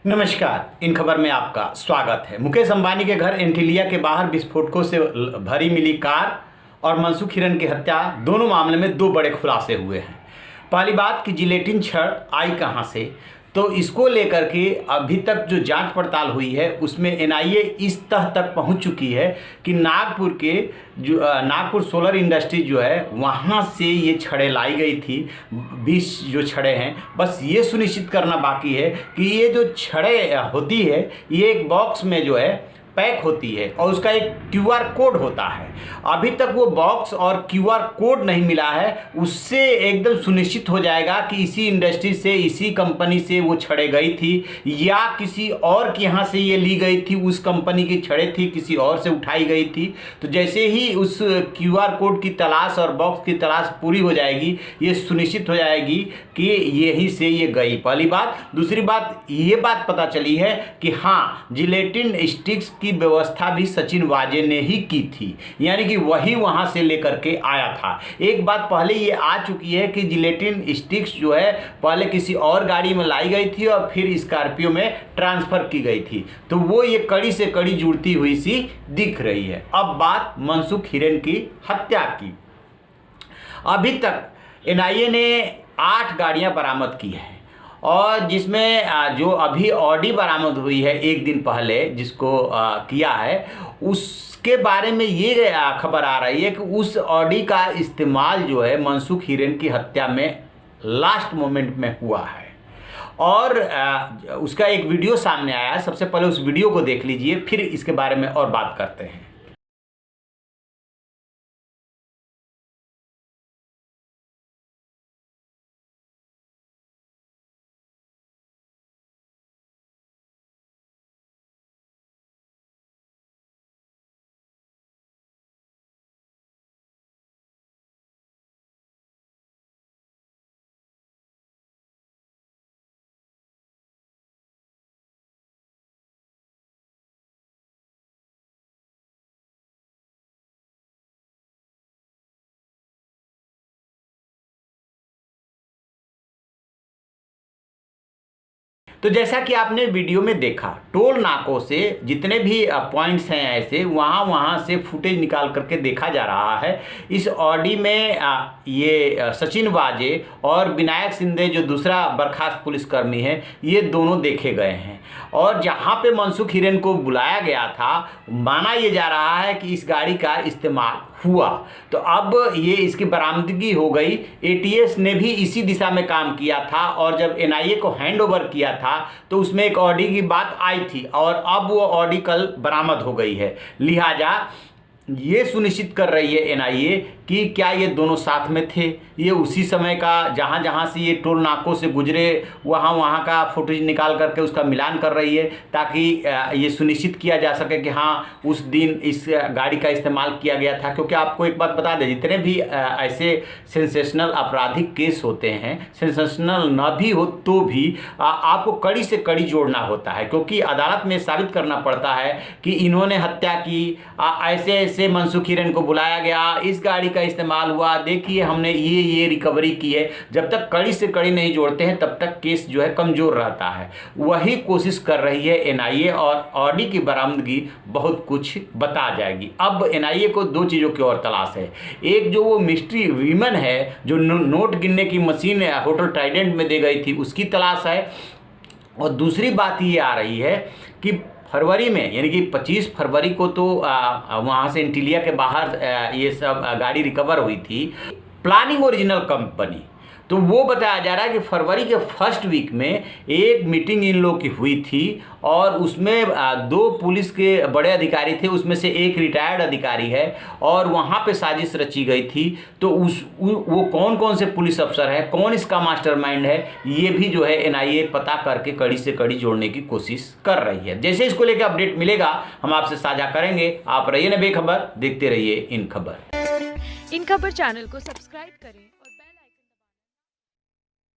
नमस्कार। इन खबर में आपका स्वागत है। मुकेश अंबानी के घर एंटीलिया के बाहर विस्फोटकों से भरी मिली कार और मनसुख हिरेन की हत्या, दोनों मामले में दो बड़े खुलासे हुए हैं। पहली बात कि जिलेटिन छड़ आई कहां से, तो इसको लेकर के अभी तक जो जांच पड़ताल हुई है उसमें एनआईए इस तह तक पहुंच चुकी है कि नागपुर सोलर इंडस्ट्री जो है वहां से ये छड़ें लाई गई थी। 20 जो छड़ें हैं, बस ये सुनिश्चित करना बाकी है कि ये जो छड़ें होती है ये एक बॉक्स में जो है पैक होती है और उसका एक क्यूआर कोड होता है। अभी तक वो बॉक्स और क्यूआर कोड नहीं मिला है। उससे एकदम सुनिश्चित हो जाएगा कि इसी इंडस्ट्री से, इसी कंपनी से वो छड़ें गई थी या किसी और के यहाँ से ये ली गई थी, उस कंपनी की छड़ें थी, किसी और से उठाई गई थी। तो जैसे ही उस क्यूआर कोड की तलाश और बॉक्स की तलाश पूरी हो जाएगी, ये सुनिश्चित हो जाएगी कि यहीं से ये गई। पहली बात। दूसरी बात, ये बात पता चली है कि हाँ, जिलेटिन स्टिक्स की व्यवस्था भी सचिन वाजे ने ही की थी, यानी कि वही वहां से लेकर के आया था। एक बात पहले ये आ चुकी है कि जिलेटिन स्टिक्स जो है पहले किसी और गाड़ी में लाई गई थी और फिर स्कॉर्पियो में ट्रांसफर की गई थी। तो वो ये कड़ी से कड़ी जुड़ती हुई सी दिख रही है। अब बात मनसुख हिरेन की हत्या की। अभी तक एनआईए ने 8 गाड़ियां बरामद की हैं और जिसमें जो अभी ऑडी बरामद हुई है एक दिन पहले जिसको किया है, उसके बारे में ये खबर आ रही है कि उस ऑडी का इस्तेमाल जो है मनसुख हिरेन की हत्या में लास्ट मोमेंट में हुआ है और उसका एक वीडियो सामने आया है। सबसे पहले उस वीडियो को देख लीजिए, फिर इसके बारे में और बात करते हैं। तो जैसा कि आपने वीडियो में देखा, टोल नाकों से जितने भी पॉइंट्स हैं ऐसे, वहाँ से फुटेज निकाल करके देखा जा रहा है। इस ऑडी में ये सचिन वाजे और विनायक शिंदे जो दूसरा बर्खास्त पुलिसकर्मी है, ये दोनों देखे गए हैं। और जहाँ पे मनसुख हिरेन को बुलाया गया था, माना ये जा रहा है कि इस गाड़ी का इस्तेमाल हुआ। तो अब ये इसकी बरामदगी हो गई। एटीएस ने भी इसी दिशा में काम किया था और जब एनआईए को हैंड ओवर किया था तो उसमें एक ऑडी की बात आई थी और अब वो ऑडी कल बरामद हो गई है। लिहाजा ये सुनिश्चित कर रही है एनआईए कि क्या ये दोनों साथ में थे, ये उसी समय का जहाँ से ये टोल नाकों से गुजरे वहाँ का फुटेज निकाल करके उसका मिलान कर रही है, ताकि ये सुनिश्चित किया जा सके कि हाँ, उस दिन इस गाड़ी का इस्तेमाल किया गया था। क्योंकि आपको एक बात बता दें, जितने भी ऐसे सेंसेशनल आपराधिक केस होते हैं, सेंसेशनल न भी हो तो भी आपको कड़ी से कड़ी जोड़ना होता है, क्योंकि अदालत में साबित करना पड़ता है कि इन्होंने हत्या की, ऐसे मनसुख हिरेन को बुलाया गया, इस गाड़ी का इस्तेमाल हुआ, देखिए हमने ये रिकवरी की है। जब तक कड़ी से कड़ी नहीं जोड़ते हैं तब तक केस जो है कमजोर रहता है। वही कोशिश कर रही है एनआईए और ऑडी की बरामदगी बहुत कुछ बता जाएगी। अब एनआईए को 2 चीज़ों की और तलाश है। एक जो वो मिस्ट्री वीमन है जो नोट गिनने की मशीन होटल ट्राइडेंट में दे गई थी, उसकी तलाश है। और दूसरी बात ये आ रही है कि फरवरी में, यानी कि 25 फरवरी को तो वहाँ से एंटीलिया के बाहर ये सब गाड़ी रिकवर हुई थी। प्लानिंग ओरिजिनल कंपनी, तो वो बताया जा रहा है कि फरवरी के फर्स्ट वीक में एक मीटिंग इन लोगों की हुई थी और उसमें 2 पुलिस के बड़े अधिकारी थे, उसमें से एक रिटायर्ड अधिकारी है और वहाँ पे साजिश रची गई थी। तो वो कौन कौन से पुलिस अफसर हैं, कौन इसका मास्टरमाइंड है, ये भी जो है एनआईए पता करके कड़ी से कड़ी जोड़ने की कोशिश कर रही है। जैसे इसको लेकर अपडेट मिलेगा हम आपसे साझा करेंगे। आप रहिए ना बेखबर, देखते रहिए इन खबर। इन खबर चैनल को सब्सक्राइब करें।